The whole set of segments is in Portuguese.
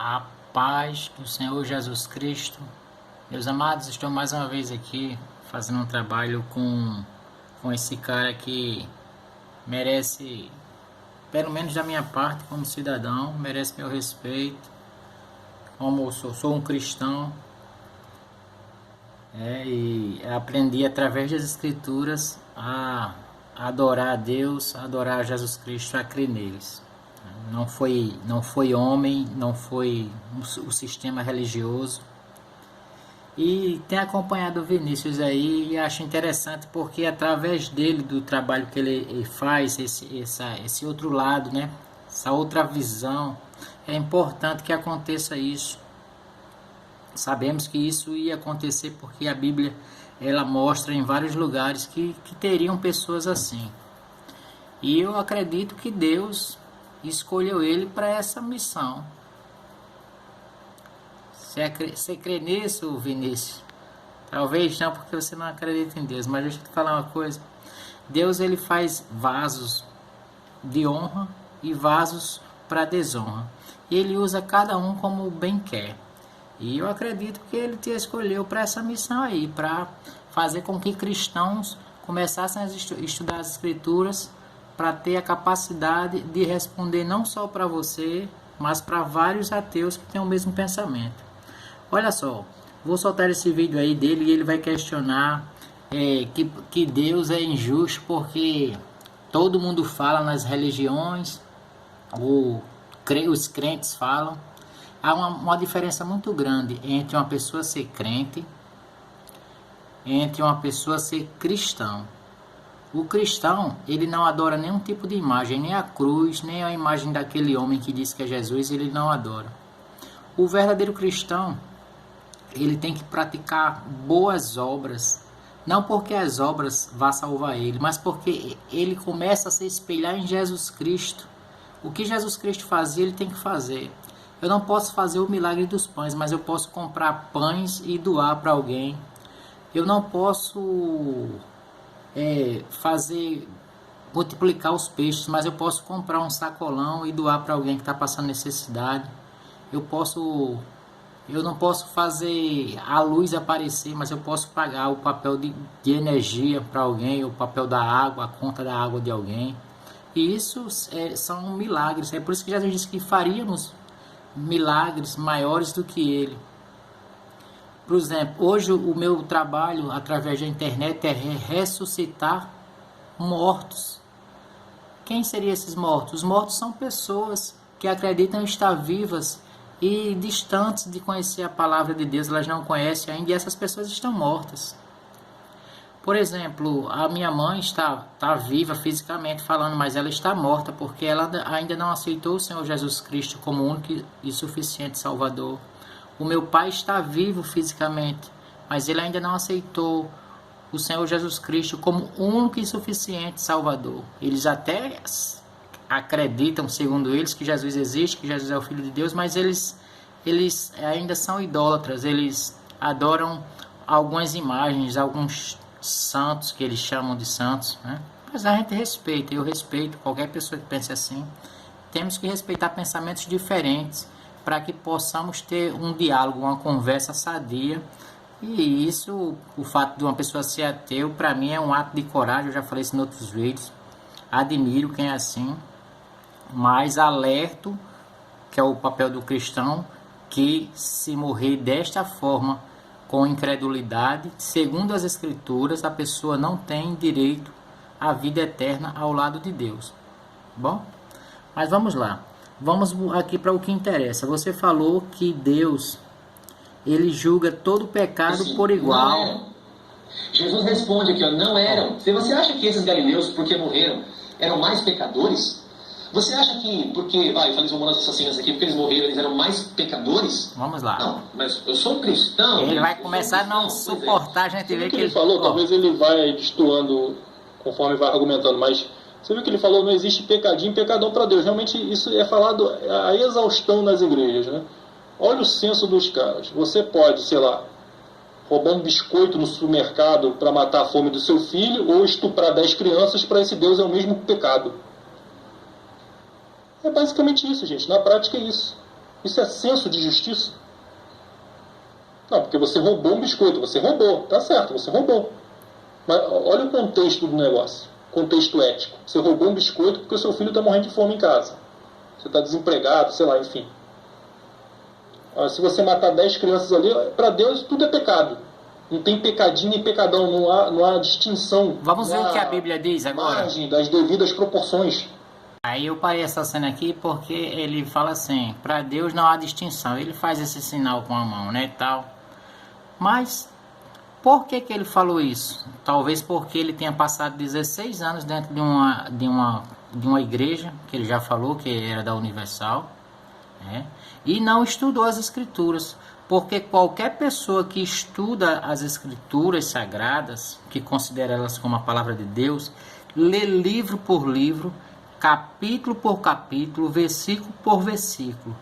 A paz do Senhor Jesus Cristo. Meus amados, estou mais uma vez aqui fazendo um trabalho com esse cara que merece, pelo menos da minha parte como cidadão, merece meu respeito. Como sou um cristão, e aprendi através das Escrituras a adorar a Deus, a adorar a Jesus Cristo, a crer neles. Não foi homem, não foi o sistema religioso. E tem acompanhado o Vinícius aí e acho interessante porque através dele, do trabalho que ele faz, esse outro lado, né? Essa outra visão, é importante que aconteça isso. Sabemos que isso ia acontecer porque a Bíblia ela mostra em vários lugares que teriam pessoas assim. E eu acredito que Deus escolheu ele para essa missão. Você crê nisso, Vinícius? Talvez não, porque você não acredita em Deus. Mas deixa eu te falar uma coisa. Deus ele faz vasos de honra e vasos para desonra. E ele usa cada um como bem quer. E eu acredito que ele te escolheu para essa missão aí, para fazer com que cristãos começassem a estudar as Escrituras, para ter a capacidade de responder não só para você, mas para vários ateus que têm o mesmo pensamento. Olha só, vou soltar esse vídeo aí dele e ele vai questionar que Deus é injusto porque todo mundo fala nas religiões, os crentes falam. Há uma diferença muito grande entre uma pessoa ser crente, entre uma pessoa ser cristão. O cristão, ele não adora nenhum tipo de imagem, nem a cruz, nem a imagem daquele homem que diz que é Jesus, ele não adora. O verdadeiro cristão, ele tem que praticar boas obras, não porque as obras vão salvar ele, mas porque ele começa a se espelhar em Jesus Cristo. O que Jesus Cristo fazia, ele tem que fazer. Eu não posso fazer o milagre dos pães, mas eu posso comprar pães e doar para alguém. Eu não posso multiplicar os peixes, mas eu posso comprar um sacolão e doar para alguém que está passando necessidade. Eu não posso fazer a luz aparecer, mas eu posso pagar o papel de energia para alguém, o papel da água, a conta da água de alguém. E isso são milagres. É por isso que Jesus disse que faríamos milagres maiores do que ele. Por exemplo, hoje o meu trabalho através da internet é ressuscitar mortos. Quem seriam esses mortos? Os mortos são pessoas que acreditam estar vivas e distantes de conhecer a palavra de Deus, elas não conhecem ainda e essas pessoas estão mortas. Por exemplo, a minha mãe está viva fisicamente falando, mas ela está morta porque ela ainda não aceitou o Senhor Jesus Cristo como único e suficiente Salvador. O meu pai está vivo fisicamente, mas ele ainda não aceitou o Senhor Jesus Cristo como único e suficiente Salvador. Eles até acreditam, segundo eles, que Jesus existe, que Jesus é o Filho de Deus, mas eles ainda são idólatras, eles adoram algumas imagens, alguns santos que eles chamam de santos, né? Mas a gente respeita, eu respeito qualquer pessoa que pense assim. Temos que respeitar pensamentos diferentes para que possamos ter um diálogo, uma conversa sadia. E isso, o fato de uma pessoa ser ateu, para mim é um ato de coragem. Eu já falei isso em outros vídeos. Admiro quem é assim, mas alerto, que é o papel do cristão, que se morrer desta forma, com incredulidade, segundo as Escrituras, a pessoa não tem direito à vida eterna ao lado de Deus. Bom, mas vamos lá. Vamos aqui para o que interessa. Você falou que Deus, ele julga todo pecado por igual. Jesus responde aqui, não eram. Se você acha que esses galileus, porque morreram, eram mais pecadores? Você acha que, porque, eu falei uma das assassinas aqui, porque eles morreram, eles eram mais pecadores? Vamos lá. Não, mas eu sou cristão. Ele vai começar a não suportar, a gente vê que ele falou, talvez ele vai destoando conforme vai argumentando, mas você viu que ele falou, não existe pecadinho e pecadão para Deus. Realmente isso é falado a exaustão nas igrejas, né? Olha o senso dos caras. Você pode, sei lá, roubar um biscoito no supermercado para matar a fome do seu filho ou estuprar 10 crianças, para esse Deus é o mesmo pecado. É basicamente isso, gente. Na prática é isso. Isso é senso de justiça? Não, porque você roubou um biscoito. Você roubou, tá certo, você roubou. Mas olha o contexto do negócio, contexto ético. Você roubou um biscoito porque o seu filho está morrendo de fome em casa. Você está desempregado, sei lá, enfim. Se você matar 10 crianças ali, para Deus tudo é pecado. Não tem pecadinho nem pecadão, não há distinção. Vamos ver o que a Bíblia diz agora. Margem das devidas proporções. Aí eu parei essa cena aqui porque ele fala assim, para Deus não há distinção. Ele faz esse sinal com a mão, né, e tal. Mas por que ele falou isso? Talvez porque ele tenha passado 16 anos dentro de uma igreja, que ele já falou que era da Universal, né? E não estudou as Escrituras. Porque qualquer pessoa que estuda as Escrituras Sagradas, que considera elas como a palavra de Deus, lê livro por livro, capítulo por capítulo, versículo por versículo.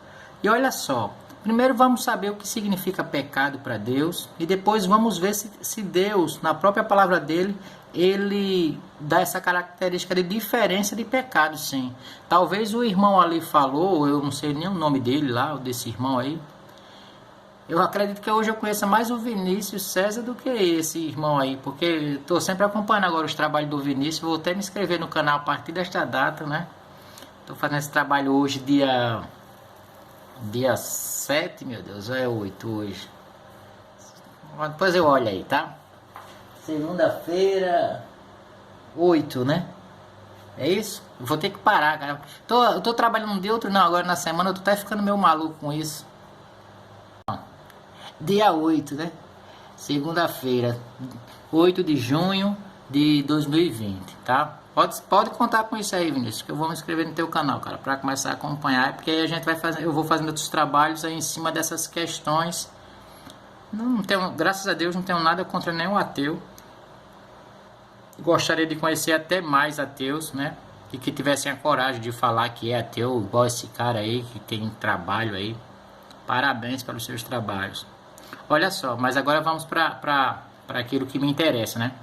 E olha só, primeiro vamos saber o que significa pecado para Deus, e depois vamos ver se Deus, na própria palavra dele, ele dá essa característica de diferença de pecado, sim. Talvez o irmão ali falou, eu não sei nem o nome dele lá, desse irmão aí. Eu acredito que hoje eu conheço mais o Vinícius César do que esse irmão aí, porque estou sempre acompanhando agora os trabalhos do Vinícius, vou até me inscrever no canal a partir desta data, né? Estou fazendo esse trabalho hoje, dia 7, meu Deus, é 8 hoje. Depois eu olho aí, tá? Segunda-feira, 8, né? É isso? Eu vou ter que parar, cara. Eu tô trabalhando um dia, outro não, agora na semana eu tô até ficando meio maluco com isso. Dia 8, né? Segunda-feira, 8 de junho de 2020, tá? Pode contar com isso aí, Vinícius, que eu vou me inscrever no teu canal, cara, para começar a acompanhar, porque aí a gente vai fazer, eu vou fazendo outros trabalhos aí em cima dessas questões. Não tenho, graças a Deus, não tenho nada contra nenhum ateu. Gostaria de conhecer até mais ateus, né? E que tivessem a coragem de falar que é ateu, igual esse cara aí, que tem trabalho aí. Parabéns pelos seus trabalhos. Olha só, mas agora vamos para aquilo que me interessa, né?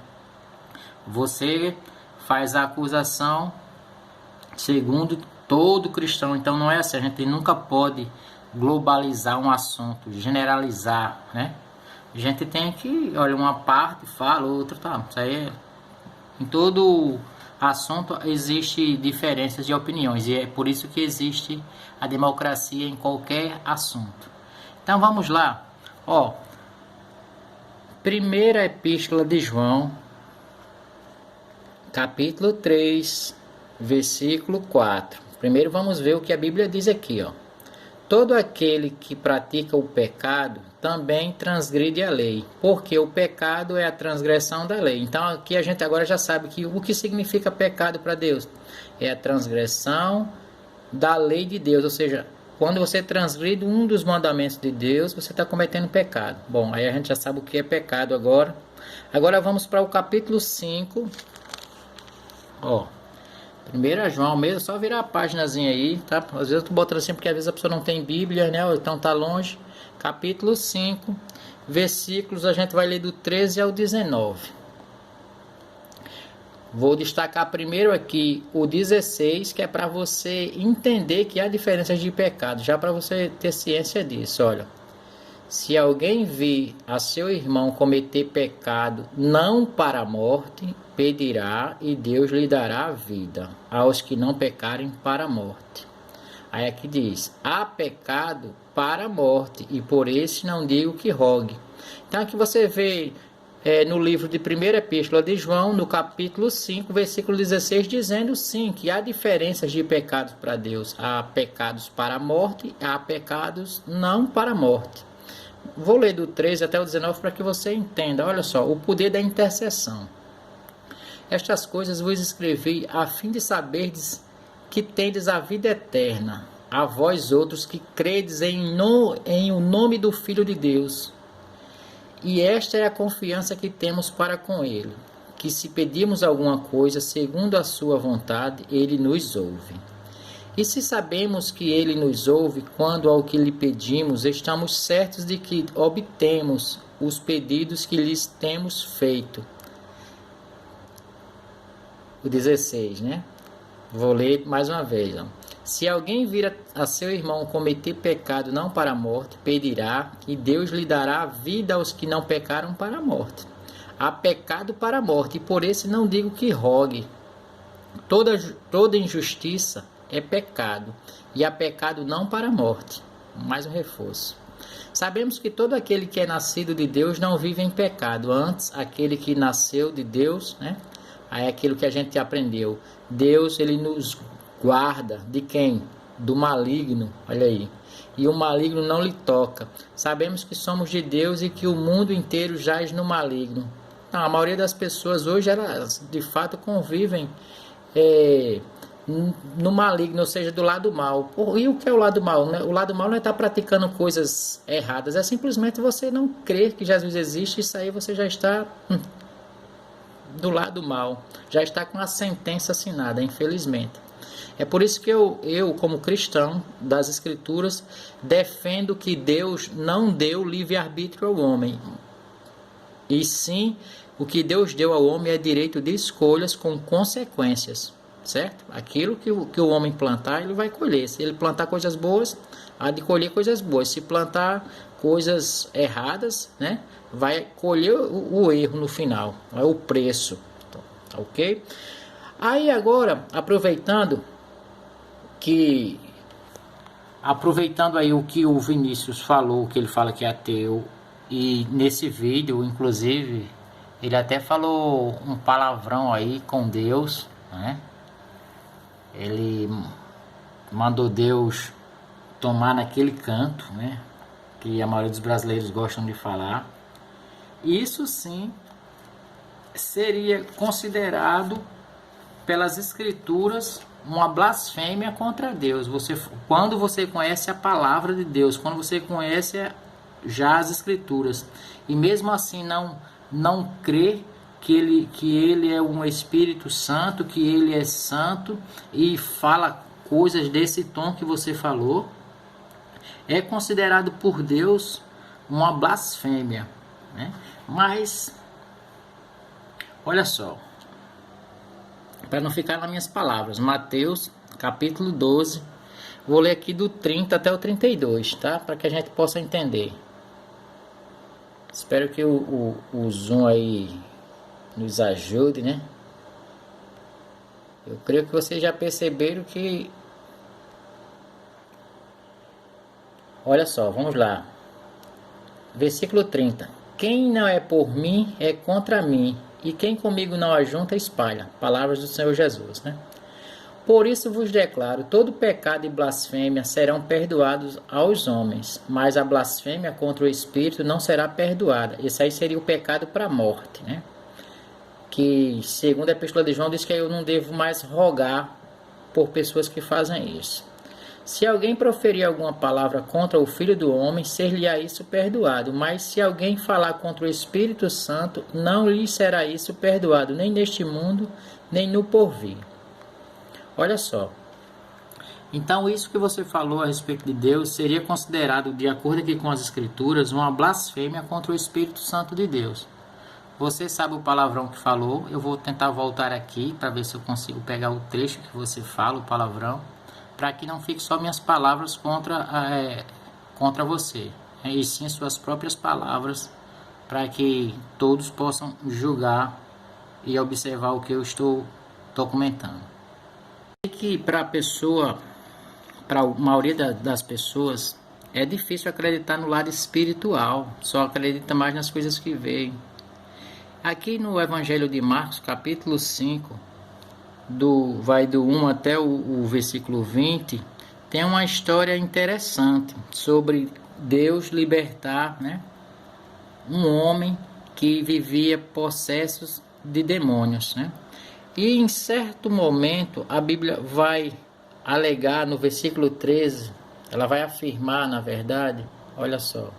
Você faz a acusação segundo todo cristão, então não é assim, a gente nunca pode globalizar um assunto, generalizar, né? A gente tem que, olha, uma parte fala, outra tá, isso aí é, em todo assunto existe diferenças de opiniões e é por isso que existe a democracia em qualquer assunto. Então vamos lá, ó, primeira epístola de João, capítulo 3, versículo 4. Primeiro vamos ver o que a Bíblia diz aqui, ó. Todo aquele que pratica o pecado também transgride a lei, porque o pecado é a transgressão da lei. Então aqui a gente agora já sabe que o que significa pecado para Deus é a transgressão da lei de Deus, ou seja, quando você transgride um dos mandamentos de Deus, você está cometendo pecado. Bom, aí a gente já sabe o que é pecado agora. Agora vamos para o capítulo 5, ó. 1 João mesmo, só virar a páginazinha aí, tá? Às vezes eu tô botando assim porque às vezes a pessoa não tem Bíblia, né? Ou então tá longe. Capítulo 5, versículos, a gente vai ler do 13 ao 19. Vou destacar primeiro aqui o 16, que é para você entender que há diferenças de pecado, já para você ter ciência disso, olha. Se alguém vir a seu irmão cometer pecado não para a morte, pedirá e Deus lhe dará a vida aos que não pecarem para a morte. Aí aqui diz, há pecado para a morte e por esse não digo que rogue. Então aqui você vê no livro de 1ª Epístola de João, no capítulo 5, versículo 16, dizendo sim, que há diferenças de pecados para Deus. Há pecados para a morte, há pecados não para a morte. Vou ler do 13 até o 19 para que você entenda. Olha só, o poder da intercessão. Estas coisas vos escrevi a fim de saberdes que tendes a vida eterna, a vós outros que credes em o nome do Filho de Deus. E esta é a confiança que temos para com ele, que se pedirmos alguma coisa segundo a sua vontade, ele nos ouve. E se sabemos que ele nos ouve quando ao que lhe pedimos, estamos certos de que obtemos os pedidos que lhes temos feito. O 16, né? Vou ler mais uma vez. Ó. Se alguém vir a seu irmão cometer pecado não para a morte, pedirá, e Deus lhe dará vida aos que não pecaram para a morte. Há pecado para a morte, e por esse não digo que rogue. Toda injustiça é pecado, e há pecado não para a morte. Mais um reforço. Sabemos que todo aquele que é nascido de Deus não vive em pecado. Antes, aquele que nasceu de Deus, né? Aí é aquilo que a gente aprendeu. Deus, ele nos guarda de quem? Do maligno, olha aí. E o maligno não lhe toca. Sabemos que somos de Deus e que o mundo inteiro jaz no maligno. Não, a maioria das pessoas hoje, elas de fato convivem no maligno, ou seja, do lado mal. E o que é o lado mal? Né? O lado mal não é estar praticando coisas erradas, é simplesmente você não crer que Jesus existe. Isso aí você já está do lado mal, já está com a sentença assinada, infelizmente. É por isso que eu, como cristão das Escrituras, defendo que Deus não deu livre-arbítrio ao homem. E sim, o que Deus deu ao homem é direito de escolhas com consequências, certo? Aquilo que o homem plantar, ele vai colher. Se ele plantar coisas boas, há de colher coisas boas. Se plantar coisas erradas, né, vai colher o erro no final, é o preço, ok? Aí agora, aproveitando aí o que o Vinícius falou, que ele fala que é ateu, e nesse vídeo, inclusive, ele até falou um palavrão aí com Deus, né? Ele mandou Deus tomar naquele canto, né? Que a maioria dos brasileiros gostam de falar. Isso sim seria considerado pelas Escrituras uma blasfêmia contra Deus. Quando você conhece a palavra de Deus, quando você conhece já as Escrituras, e mesmo assim não crê que ele é um Espírito Santo, que ele é santo, e fala coisas desse tom que você falou, é considerado por Deus uma blasfêmia, né? Mas olha só, para não ficar nas minhas palavras, Mateus capítulo 12, vou ler aqui do 30 até o 32, tá? Para que a gente possa entender. Espero que o Zoom aí nos ajude, né? Eu creio que vocês já perceberam que... Olha só, vamos lá. Versículo 30. Quem não é por mim é contra mim, e quem comigo não ajunta espalha. Palavras do Senhor Jesus, né? Por isso vos declaro, todo pecado e blasfêmia serão perdoados aos homens, mas a blasfêmia contra o Espírito não será perdoada. Esse aí seria o pecado para a morte, né? Que, segundo a Epístola de João, diz que eu não devo mais rogar por pessoas que fazem isso. Se alguém proferir alguma palavra contra o Filho do Homem, ser-lhe-á isso perdoado. Mas se alguém falar contra o Espírito Santo, não lhe será isso perdoado, nem neste mundo, nem no porvir. Olha só. Então, isso que você falou a respeito de Deus seria considerado, de acordo aqui com as Escrituras, uma blasfêmia contra o Espírito Santo de Deus. Você sabe o palavrão que falou. Eu vou tentar voltar aqui para ver se eu consigo pegar o trecho que você fala, o palavrão, para que não fique só minhas palavras contra você, e sim suas próprias palavras, para que todos possam julgar e observar o que eu estou comentando. E que para a maioria das pessoas, é difícil acreditar no lado espiritual, só acredita mais nas coisas que veem. Aqui no Evangelho de Marcos, capítulo 5, vai do 1 até o versículo 20, tem uma história interessante sobre Deus libertar, né, um homem que vivia possessos de demônios, né? E em certo momento a Bíblia vai alegar no versículo 13, ela vai afirmar, na verdade, olha só.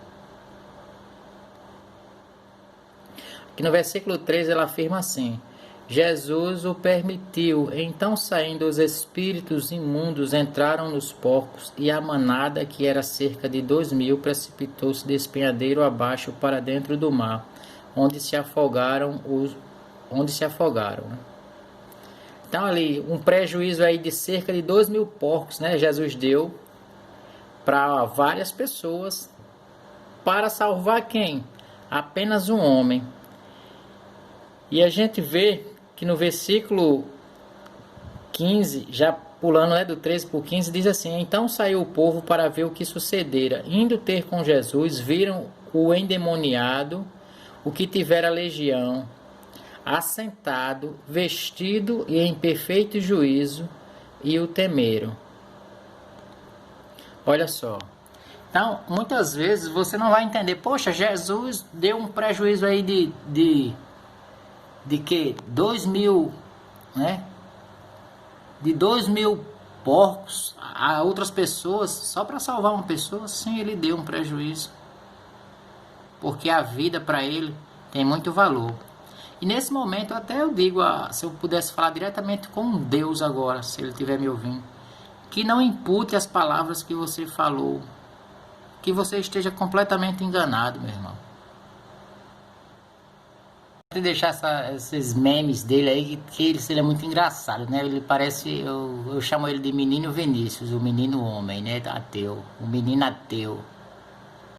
Aqui no versículo 13 ela afirma assim: Jesus o permitiu, então saindo os espíritos imundos entraram nos porcos, e a manada, que era cerca de 2.000, precipitou-se de despenhadeiro abaixo para dentro do mar, onde se afogaram. Né? Então ali, um prejuízo aí de cerca de 2.000 porcos, né? Jesus deu para várias pessoas, para salvar quem? Apenas um homem. E a gente vê que no versículo 15, já pulando, né, do 13 por 15, diz assim: então saiu o povo para ver o que sucedera. Indo ter com Jesus, viram o endemoniado, o que tivera legião, assentado, vestido e em perfeito juízo, e o temeram. Olha só. Então, muitas vezes você não vai entender, poxa, Jesus deu um prejuízo aí de que? 2.000, né? De 2.000 porcos a outras pessoas, só para salvar uma pessoa. Sim, ele deu um prejuízo, porque a vida para ele tem muito valor. E nesse momento até eu digo, se eu pudesse falar diretamente com Deus agora, se ele estiver me ouvindo, que não impute as palavras que você falou, que você esteja completamente enganado, meu irmão. Vou deixar esses memes dele aí, que ele é muito engraçado, né? Ele parece, eu chamo ele de menino Vinícius, o menino homem, né? Ateu, o menino ateu.